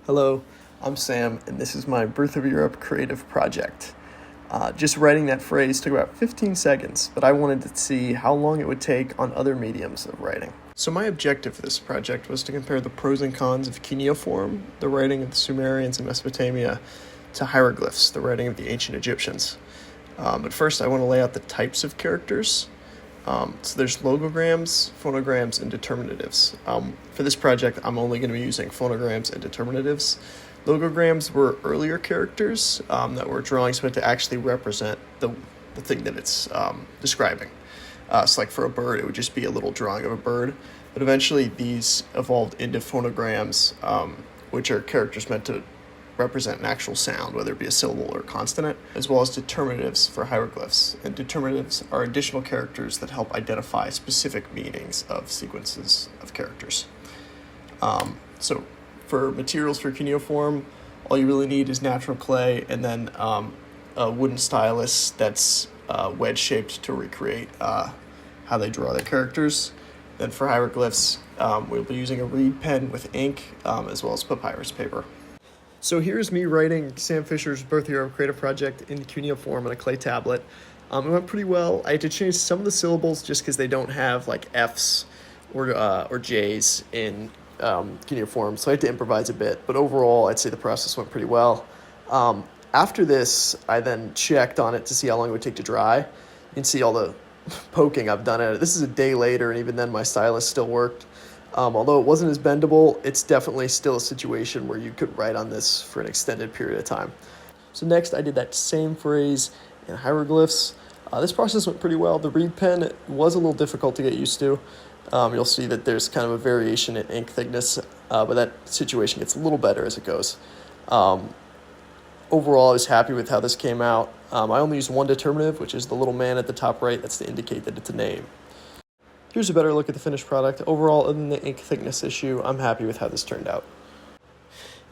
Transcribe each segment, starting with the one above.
Hello, I'm Sam, and this is my Birth of Europe creative project. Just writing that phrase took about 15 seconds, but I wanted to see how long it would take on other mediums of writing. So my objective for this project was to compare the pros and cons of cuneiform, the writing of the Sumerians in Mesopotamia, to hieroglyphs, the writing of the ancient Egyptians. But first, I want to lay out the types of characters. So there's logograms, phonograms, and determinatives. For this project, I'm only going to be using phonograms and determinatives. Logograms were earlier characters that were drawings meant to actually represent the thing that it's describing. So like for a bird, it would just be a little drawing of a bird. But eventually these evolved into phonograms, which are characters meant to represent an actual sound, whether it be a syllable or a consonant, as well as determinatives for hieroglyphs. And determinatives are additional characters that help identify specific meanings of sequences of characters. So for materials for cuneiform, all you really need is natural clay and then a wooden stylus that's wedge-shaped to recreate how they draw their characters. Then for hieroglyphs, we'll be using a reed pen with ink as well as papyrus paper. So here's me writing Sam Fisher's Birth of Europe creative project in cuneiform on a clay tablet. It went pretty well. I had to change some of the syllables just because they don't have like F's or J's in cuneiform, so I had to improvise a bit. But overall, I'd say the process went pretty well. After this, I then checked on it to see how long it would take to dry. You can see all the poking I've done at it. This is a day later, and even then my stylus still worked. Although it wasn't as bendable, it's definitely still a situation where you could write on this for an extended period of time. So next, I did that same phrase in hieroglyphs. This process went pretty well. The reed pen was a little difficult to get used to. You'll see that there's kind of a variation in ink thickness, but that situation gets a little better as it goes. Overall, I was happy with how this came out. I only used one determinative, which is the little man at the top right. That's to indicate that it's a name. Here's a better look at the finished product. Overall, other than the ink thickness issue, I'm happy with how this turned out.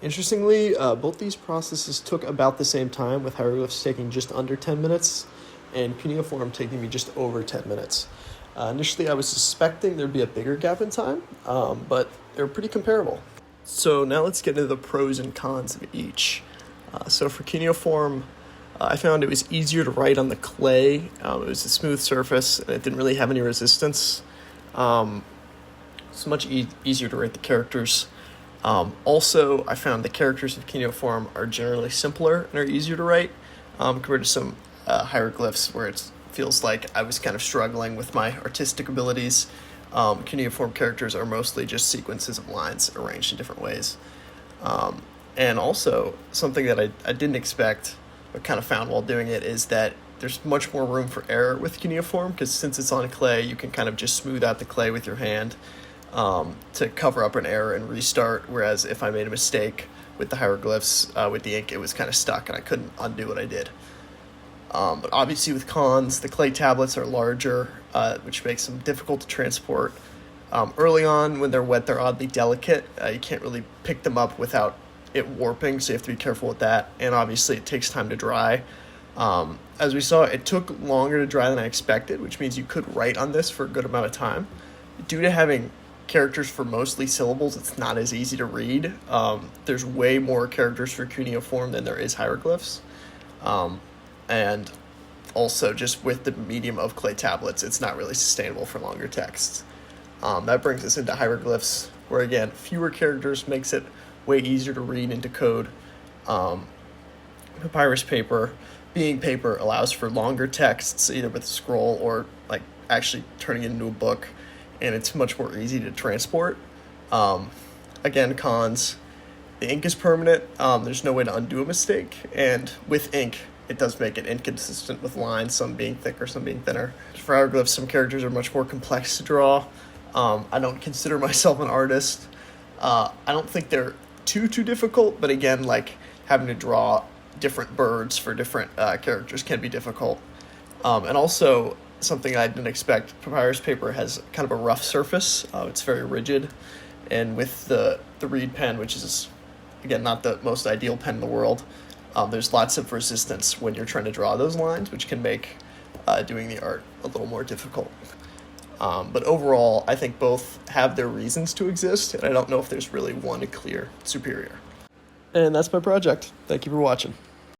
Interestingly, both these processes took about the same time, with hieroglyphs taking just under 10 minutes and cuneiform taking me just over 10 minutes. Initially, I was suspecting there'd be a bigger gap in time, but they're pretty comparable. So now let's get into the pros and cons of each. So for cuneiform, I found it was easier to write on the clay. It was a smooth surface, and it didn't really have any resistance. It's much easier to write the characters. Also, I found the characters of cuneiform are generally simpler and are easier to write compared to some hieroglyphs where it feels like I was kind of struggling with my artistic abilities. Cuneiform characters are mostly just sequences of lines arranged in different ways. And also, something that I didn't expect but kind of found while doing it is that there's much more room for error with cuneiform, because since it's on clay, you can kind of just smooth out the clay with your hand to cover up an error and restart, whereas if I made a mistake with the hieroglyphs, with the ink, it was kind of stuck and I couldn't undo what I did. But obviously with cons, the clay tablets are larger, which makes them difficult to transport. Early on, when they're wet, they're oddly delicate. You can't really pick them up without it warping, so you have to be careful with that. And obviously it takes time to dry. As we saw, it took longer to dry than I expected, which means you could write on this for a good amount of time. Due to having characters for mostly syllables, it's not as easy to read. There's way more characters for cuneiform than there is hieroglyphs. And also just with the medium of clay tablets, it's not really sustainable for longer texts. That brings us into hieroglyphs, where again, fewer characters makes it way easier to read into code. Papyrus paper, being paper, allows for longer texts, either with a scroll or like actually turning it into a book, and it's much more easy to transport. Again, cons, the ink is permanent. There's no way to undo a mistake, and with ink, it does make it inconsistent with lines, some being thicker, some being thinner. For hieroglyphs, some characters are much more complex to draw. I don't consider myself an artist. I don't think they're too difficult, but again, like having to draw different birds for different characters can be difficult. And also, something I didn't expect, papyrus paper has kind of a rough surface. It's very rigid, and with the reed pen, which is, again, not the most ideal pen in the world, there's lots of resistance when you're trying to draw those lines, which can make doing the art a little more difficult. But overall, I think both have their reasons to exist, and I don't know if there's really one clear superior. And that's my project. Thank you for watching.